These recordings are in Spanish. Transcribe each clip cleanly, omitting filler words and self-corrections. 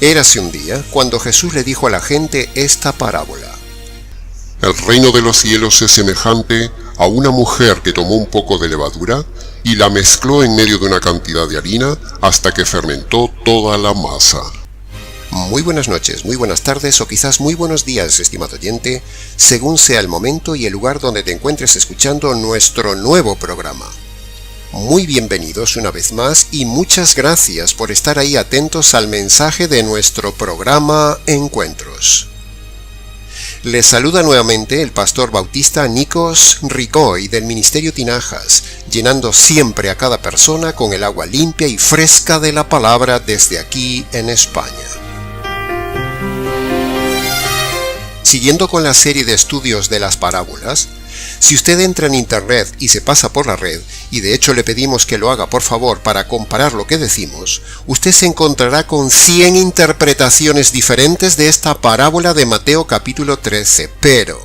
Érase un día cuando Jesús le dijo a la gente esta parábola. El reino de los cielos es semejante a una mujer que tomó un poco de levadura y la mezcló en medio de una cantidad de harina hasta que fermentó toda la masa. Muy buenas noches, muy buenas tardes o quizás muy buenos días, estimado oyente, según sea el momento y el lugar donde te encuentres escuchando nuestro nuevo programa. Muy bienvenidos una vez más y muchas gracias por estar ahí atentos al mensaje de nuestro programa Encuentros. Les saluda nuevamente el pastor bautista Nikos Ricoy del Ministerio Tinajas, llenando siempre a cada persona con el agua limpia y fresca de la palabra desde aquí en España. Siguiendo con la serie de estudios de las parábolas, si usted entra en internet y se pasa por la red, y de hecho le pedimos que lo haga por favor para comparar lo que decimos, usted se encontrará con 100 interpretaciones diferentes de esta parábola de Mateo capítulo 13, pero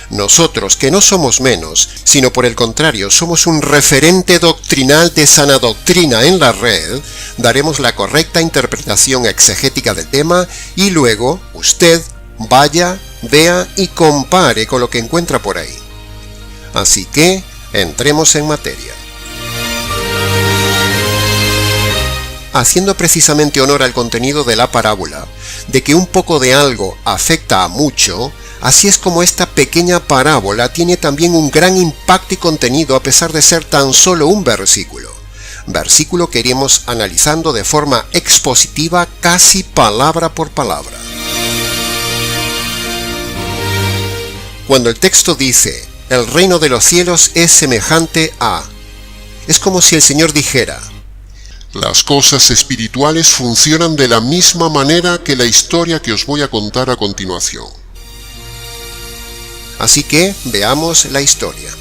nosotros, que no somos menos, sino por el contrario, somos un referente doctrinal de sana doctrina en la red, daremos la correcta interpretación exegética del tema y luego usted vaya, vea y compare con lo que encuentra por ahí. Así que, entremos en materia. Haciendo precisamente honor al contenido de la parábola, de que un poco de algo afecta a mucho, así es como esta pequeña parábola tiene también un gran impacto y contenido a pesar de ser tan solo un versículo. Versículo que iremos analizando de forma expositiva casi palabra por palabra. Cuando el texto dice, el reino de los cielos es semejante a, es como si el Señor dijera, las cosas espirituales funcionan de la misma manera que la historia que os voy a contar a continuación. Así que veamos la historia.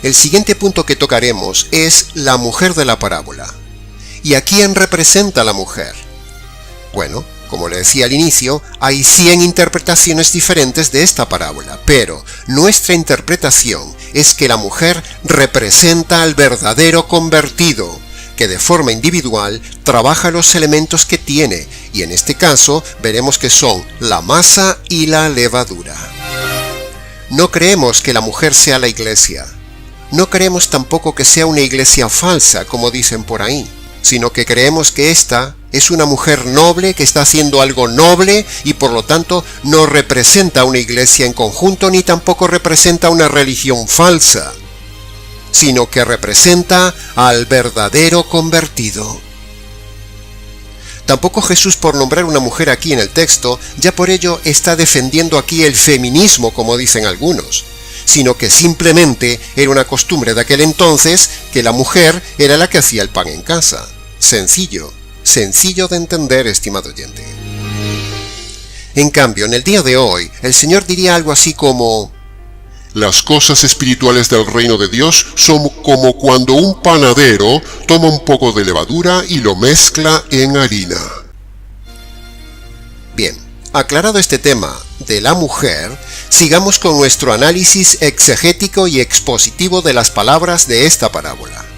El siguiente punto que tocaremos es la mujer de la parábola. ¿Y a quién representa la mujer? Bueno, como le decía al inicio, hay 100 interpretaciones diferentes de esta parábola, pero nuestra interpretación es que la mujer representa al verdadero convertido, que de forma individual trabaja los elementos que tiene, y en este caso veremos que son la masa y la levadura. No creemos que la mujer sea la iglesia. No creemos tampoco que sea una iglesia falsa, como dicen por ahí, sino que creemos que esta es una mujer noble que está haciendo algo noble y por lo tanto no representa una iglesia en conjunto ni tampoco representa una religión falsa, sino que representa al verdadero convertido. Tampoco Jesús, por nombrar una mujer aquí en el texto, ya por ello está defendiendo aquí el feminismo, como dicen algunos, sino que simplemente era una costumbre de aquel entonces que la mujer era la que hacía el pan en casa. Sencillo de entender, estimado oyente. En cambio, en el día de hoy, el Señor diría algo así como, las cosas espirituales del reino de Dios son como cuando un panadero toma un poco de levadura y lo mezcla en harina. Bien, aclarado este tema de la mujer, sigamos con nuestro análisis exegético y expositivo de las palabras de esta parábola.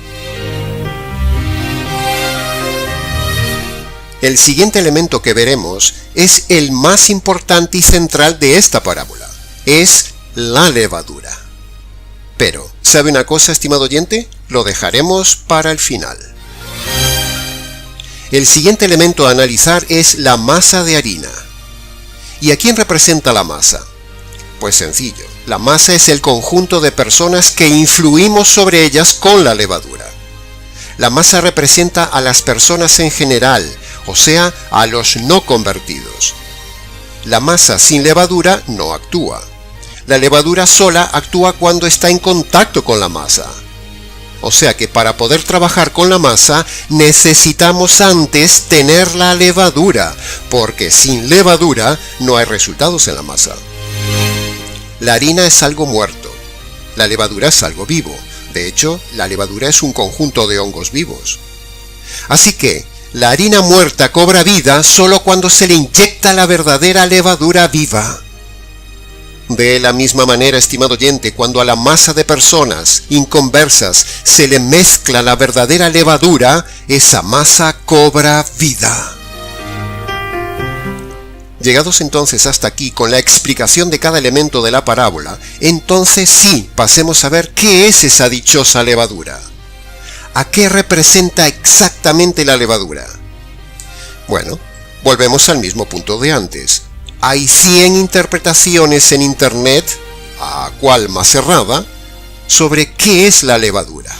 El siguiente elemento que veremos es el más importante y central de esta parábola. Es la levadura. Pero, ¿sabe una cosa, estimado oyente? Lo dejaremos para el final. El siguiente elemento a analizar es la masa de harina. ¿Y a quién representa la masa? Pues sencillo, la masa es el conjunto de personas que influimos sobre ellas con la levadura. La masa representa a las personas en general, o sea, a los no convertidos. La masa sin levadura no actúa. La levadura sola actúa cuando está en contacto con la masa. O sea que para poder trabajar con la masa necesitamos antes tener la levadura, porque sin levadura no hay resultados en la masa. La harina es algo muerto, la levadura es algo vivo. De hecho, la levadura es un conjunto de hongos vivos. Así que, la harina muerta cobra vida solo cuando se le inyecta la verdadera levadura viva. De la misma manera, estimado oyente, cuando a la masa de personas inconversas se le mezcla la verdadera levadura, esa masa cobra vida. Llegados entonces hasta aquí con la explicación de cada elemento de la parábola, entonces sí pasemos a ver qué es esa dichosa levadura. ¿A qué representa exactamente la levadura? Bueno, volvemos al mismo punto de antes. Hay 100 interpretaciones en internet, a cual más errada, sobre qué es la levadura.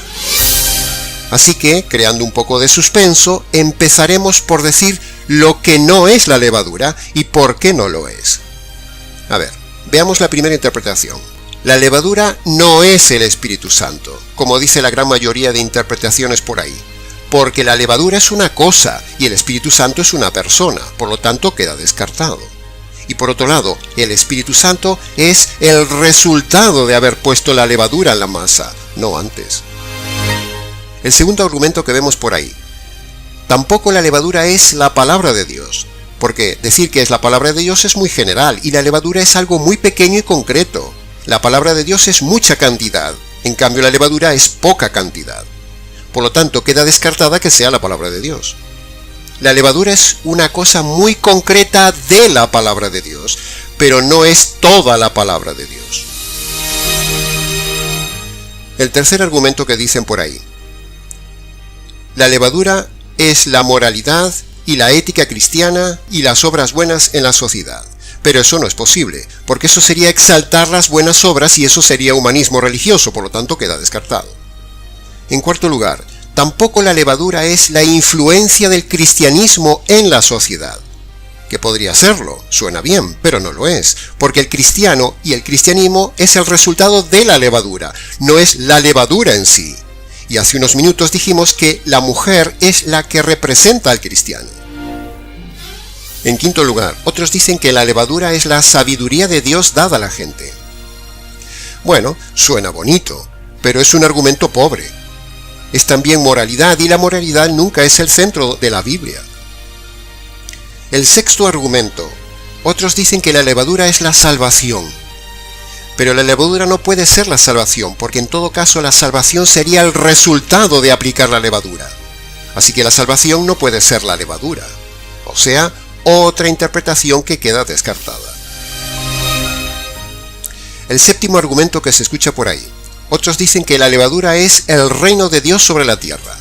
Así que, creando un poco de suspenso, empezaremos por decir lo que no es la levadura y por qué no lo es. A ver, veamos la primera interpretación. La levadura no es el Espíritu Santo, como dice la gran mayoría de interpretaciones por ahí, porque la levadura es una cosa y el Espíritu Santo es una persona, por lo tanto queda descartado. Y por otro lado, el Espíritu Santo es el resultado de haber puesto la levadura en la masa, no antes. El segundo argumento que vemos por ahí. Tampoco la levadura es la palabra de Dios, porque decir que es la palabra de Dios es muy general y la levadura es algo muy pequeño y concreto. La palabra de Dios es mucha cantidad, en cambio la levadura es poca cantidad. Por lo tanto, queda descartada que sea la palabra de Dios. La levadura es una cosa muy concreta de la palabra de Dios, pero no es toda la palabra de Dios. El tercer argumento que dicen por ahí. La levadura es la moralidad y la ética cristiana y las obras buenas en la sociedad. Pero eso no es posible, porque eso sería exaltar las buenas obras y eso sería humanismo religioso, por lo tanto queda descartado. En cuarto lugar, tampoco la levadura es la influencia del cristianismo en la sociedad. Que podría serlo, suena bien, pero no lo es, porque el cristiano y el cristianismo es el resultado de la levadura, no es la levadura en sí. Y hace unos minutos dijimos que la mujer es la que representa al cristiano. En quinto lugar, otros dicen que la levadura es la sabiduría de Dios dada a la gente. Bueno, suena bonito, pero es un argumento pobre. Es también moralidad y la moralidad nunca es el centro de la Biblia. El sexto argumento, otros dicen que la levadura es la salvación. Pero la levadura no puede ser la salvación, porque en todo caso la salvación sería el resultado de aplicar la levadura. Así que la salvación no puede ser la levadura. O sea, otra interpretación que queda descartada. El séptimo argumento que se escucha por ahí. Otros dicen que la levadura es el reino de Dios sobre la tierra.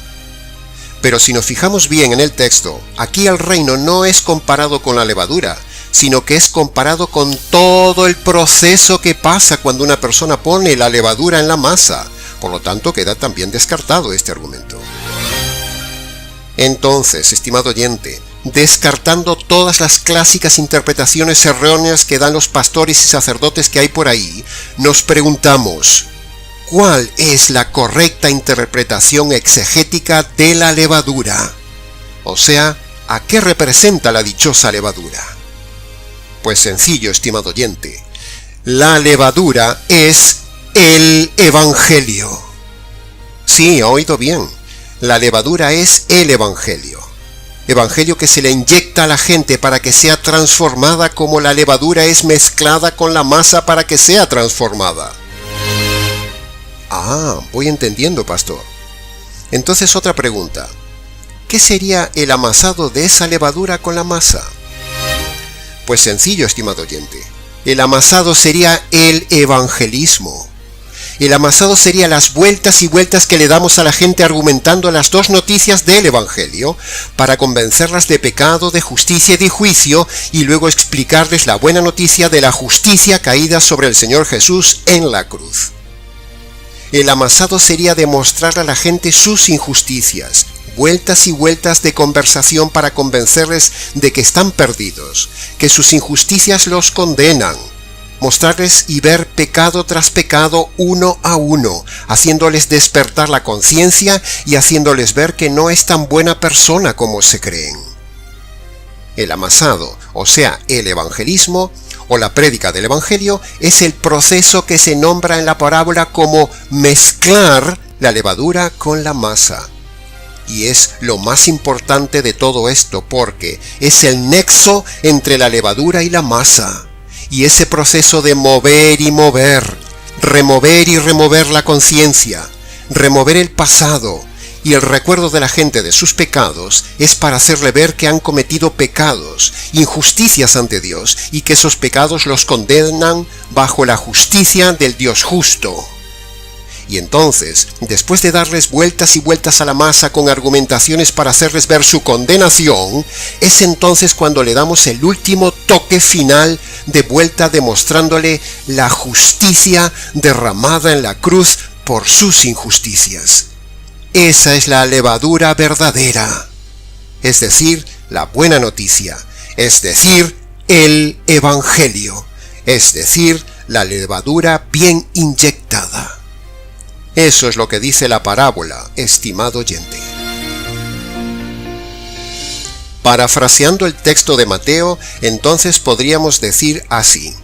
Pero si nos fijamos bien en el texto, aquí el reino no es comparado con la levadura, sino que es comparado con todo el proceso que pasa cuando una persona pone la levadura en la masa. Por lo tanto, queda también descartado este argumento. Entonces, estimado oyente, descartando todas las clásicas interpretaciones erróneas que dan los pastores y sacerdotes que hay por ahí, nos preguntamos, ¿cuál es la correcta interpretación exegética de la levadura? O sea, ¿a qué representa la dichosa levadura? Pues sencillo, estimado oyente. La levadura es el Evangelio. Sí, ha oído bien. La levadura es el Evangelio. Evangelio que se le inyecta a la gente para que sea transformada como la levadura es mezclada con la masa para que sea transformada. Ah, voy entendiendo, pastor. Entonces otra pregunta. ¿Qué sería el amasado de esa levadura con la masa? Pues sencillo, estimado oyente. El amasado sería el evangelismo. El amasado sería las vueltas y vueltas que le damos a la gente argumentando las dos noticias del Evangelio para convencerlas de pecado, de justicia y de juicio y luego explicarles la buena noticia de la justicia caída sobre el Señor Jesús en la cruz. El amasado sería demostrarle a la gente sus injusticias, vueltas y vueltas de conversación para convencerles de que están perdidos, que sus injusticias los condenan, mostrarles y ver pecado tras pecado uno a uno, haciéndoles despertar la conciencia y haciéndoles ver que no es tan buena persona como se creen. El amasado, o sea, el evangelismo, o la prédica del Evangelio, es el proceso que se nombra en la parábola como mezclar la levadura con la masa. Y es lo más importante de todo esto porque es el nexo entre la levadura y la masa. Y ese proceso de mover y mover, remover y remover la conciencia, remover el pasado y el recuerdo de la gente de sus pecados es para hacerle ver que han cometido pecados, injusticias ante Dios, y que esos pecados los condenan bajo la justicia del Dios justo. Y entonces, después de darles vueltas y vueltas a la masa con argumentaciones para hacerles ver su condenación, es entonces cuando le damos el último toque final de vuelta demostrándole la justicia derramada en la cruz por sus injusticias. Esa es la levadura verdadera, es decir, la buena noticia, es decir, el Evangelio, es decir, la levadura bien inyectada. Eso es lo que dice la parábola, estimado oyente. Parafraseando el texto de Mateo, entonces podríamos decir así: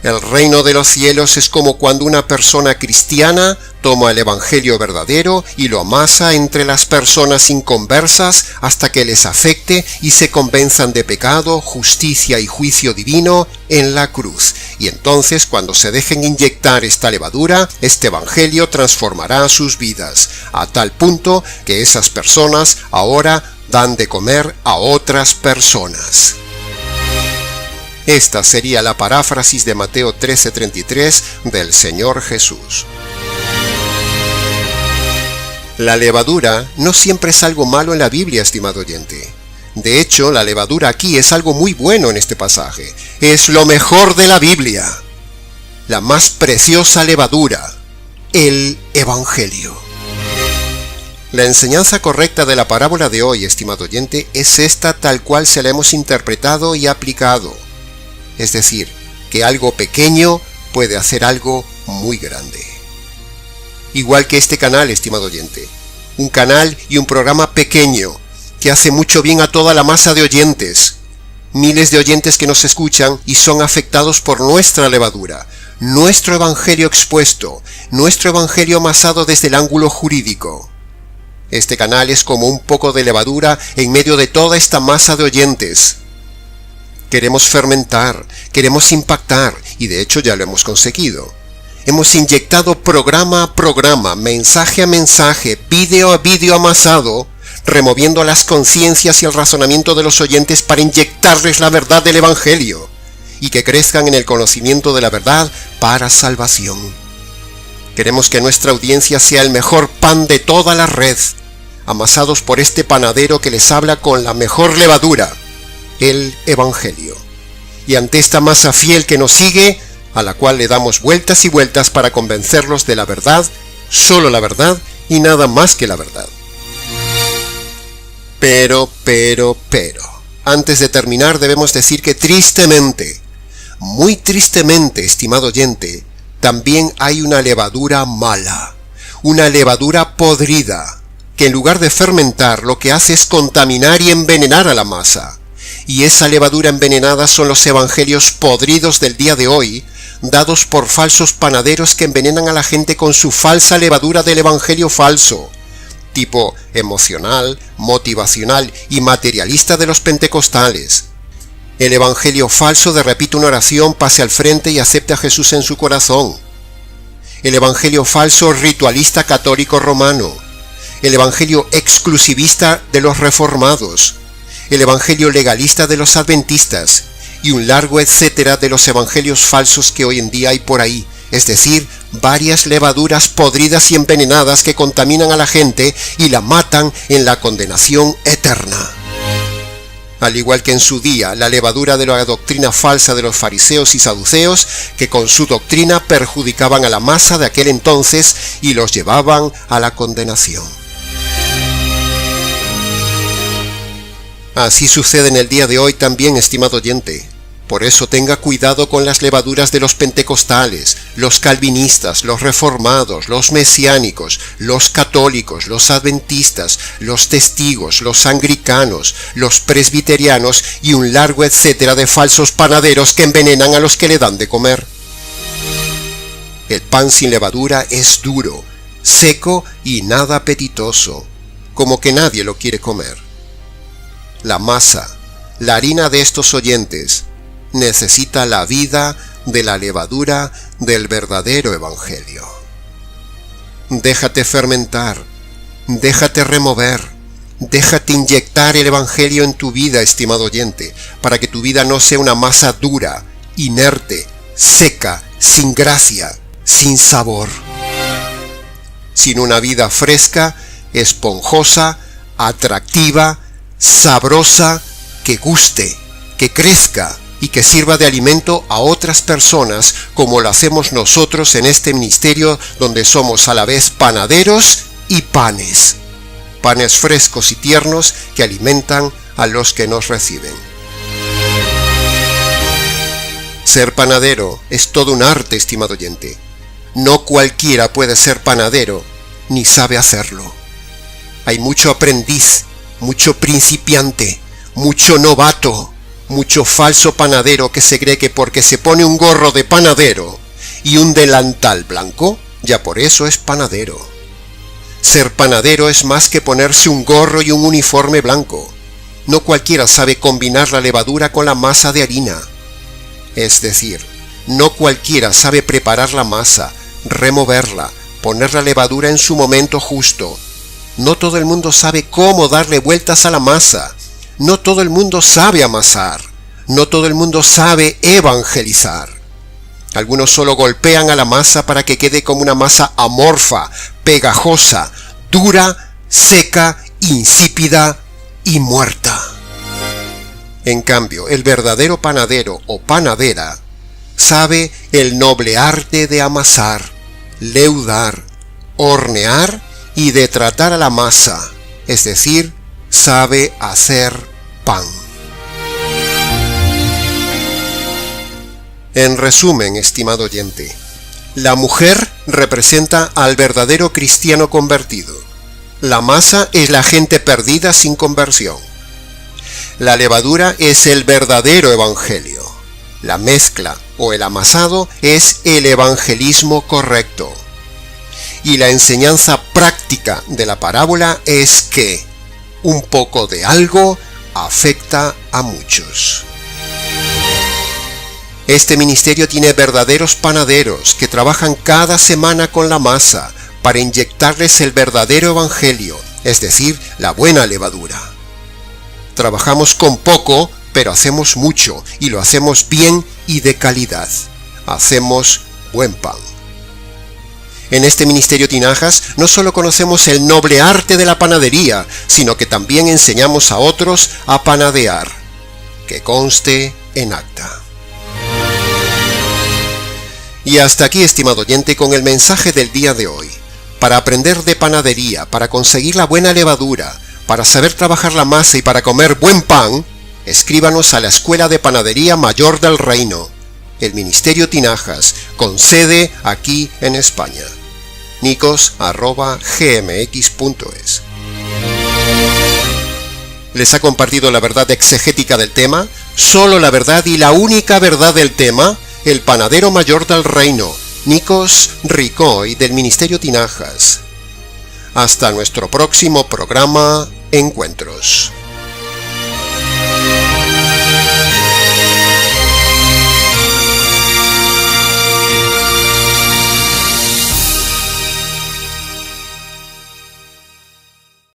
el reino de los cielos es como cuando una persona cristiana toma el evangelio verdadero y lo amasa entre las personas inconversas hasta que les afecte y se convenzan de pecado, justicia y juicio divino en la cruz. Y entonces, cuando se dejen inyectar esta levadura, este evangelio transformará sus vidas, a tal punto que esas personas ahora dan de comer a otras personas. Esta sería la paráfrasis de Mateo 13:33 del Señor Jesús. La levadura no siempre es algo malo en la Biblia, estimado oyente. De hecho, la levadura aquí es algo muy bueno en este pasaje. Es lo mejor de la Biblia. La más preciosa levadura, el Evangelio. La enseñanza correcta de la parábola de hoy, estimado oyente, es esta tal cual se la hemos interpretado y aplicado. Es decir, que algo pequeño puede hacer algo muy grande. Igual que este canal, estimado oyente. Un canal y un programa pequeño, que hace mucho bien a toda la masa de oyentes. Miles de oyentes que nos escuchan y son afectados por nuestra levadura, nuestro evangelio expuesto, nuestro evangelio amasado desde el ángulo jurídico. Este canal es como un poco de levadura en medio de toda esta masa de oyentes. Queremos fermentar, queremos impactar, y de hecho ya lo hemos conseguido. Hemos inyectado programa a programa, mensaje a mensaje, vídeo a vídeo amasado, removiendo las conciencias y el razonamiento de los oyentes para inyectarles la verdad del Evangelio, y que crezcan en el conocimiento de la verdad para salvación. Queremos que nuestra audiencia sea el mejor pan de toda la red, amasados por este panadero que les habla con la mejor levadura, el Evangelio. Y ante esta masa fiel que nos sigue, a la cual le damos vueltas y vueltas para convencerlos de la verdad, solo la verdad y nada más que la verdad. Pero, antes de terminar debemos decir que tristemente, muy tristemente, estimado oyente, también hay una levadura mala, una levadura podrida, que en lugar de fermentar lo que hace es contaminar y envenenar a la masa. Y esa levadura envenenada son los evangelios podridos del día de hoy, dados por falsos panaderos que envenenan a la gente con su falsa levadura del evangelio falso, tipo emocional, motivacional y materialista de los pentecostales. El evangelio falso de repite una oración, pase al frente y acepte a Jesús en su corazón. El evangelio falso ritualista católico romano. El evangelio exclusivista de los reformados. El evangelio legalista de los adventistas, y un largo etcétera de los evangelios falsos que hoy en día hay por ahí, es decir, varias levaduras podridas y envenenadas que contaminan a la gente y la matan en la condenación eterna. Al igual que en su día la levadura de la doctrina falsa de los fariseos y saduceos, que con su doctrina perjudicaban a la masa de aquel entonces y los llevaban a la condenación. Así sucede en el día de hoy también, estimado oyente. Por eso tenga cuidado con las levaduras de los pentecostales, los calvinistas, los reformados, los mesiánicos, los católicos, los adventistas, los testigos, los anglicanos, los presbiterianos y un largo etcétera de falsos panaderos que envenenan a los que le dan de comer. El pan sin levadura es duro, seco y nada apetitoso, como que nadie lo quiere comer. La masa, la harina de estos oyentes, necesita la vida de la levadura del verdadero evangelio. Déjate fermentar, Déjate remover, déjate inyectar el Evangelio en tu vida, estimado oyente, para que tu vida no sea una masa dura, inerte, seca, sin gracia, sin sabor, sino una vida fresca, esponjosa, atractiva, sabrosa, que guste, que crezca y que sirva de alimento a otras personas, como lo hacemos nosotros en este ministerio, donde somos a la vez panaderos y panes frescos y tiernos que alimentan a los que nos reciben. Ser panadero es todo un arte, estimado oyente. No cualquiera puede ser panadero, ni sabe hacerlo. Hay mucho aprendiz, mucho principiante, mucho novato, mucho falso panadero que se cree que porque se pone un gorro de panadero y un delantal blanco, ya por eso es panadero. Ser panadero es más que ponerse un gorro y un uniforme blanco. No cualquiera sabe combinar la levadura con la masa de harina. Es decir, no cualquiera sabe preparar la masa, removerla, poner la levadura en su momento justo. No todo el mundo sabe cómo darle vueltas a la masa. No todo el mundo sabe amasar. No todo el mundo sabe evangelizar. Algunos solo golpean a la masa para que quede como una masa amorfa, pegajosa, dura, seca, insípida y muerta. En cambio, el verdadero panadero o panadera sabe el noble arte de amasar, leudar, hornear y de tratar a la masa, es decir, sabe hacer pan. En resumen, estimado oyente, la mujer representa al verdadero cristiano convertido. La masa es la gente perdida sin conversión. La levadura es el verdadero evangelio. La mezcla o el amasado es el evangelismo correcto. Y la enseñanza práctica de la parábola es que un poco de algo afecta a muchos. Este ministerio tiene verdaderos panaderos que trabajan cada semana con la masa para inyectarles el verdadero evangelio, es decir, la buena levadura. Trabajamos con poco, pero hacemos mucho, y lo hacemos bien y de calidad. Hacemos buen pan. En este ministerio Tinajas no solo conocemos el noble arte de la panadería, sino que también enseñamos a otros a panadear. Que conste en acta. Y hasta aquí, estimado oyente, con el mensaje del día de hoy. Para aprender de panadería, para conseguir la buena levadura, para saber trabajar la masa y para comer buen pan, escríbanos a la Escuela de Panadería Mayor del Reino, el Ministerio Tinajas, con sede aquí en España. nicos@gmx.es. Les ha compartido la verdad exegética del tema, solo la verdad y la única verdad del tema, el panadero mayor del reino, Nicos Ricoy, del Ministerio Tinajas. Hasta nuestro próximo programa Encuentros.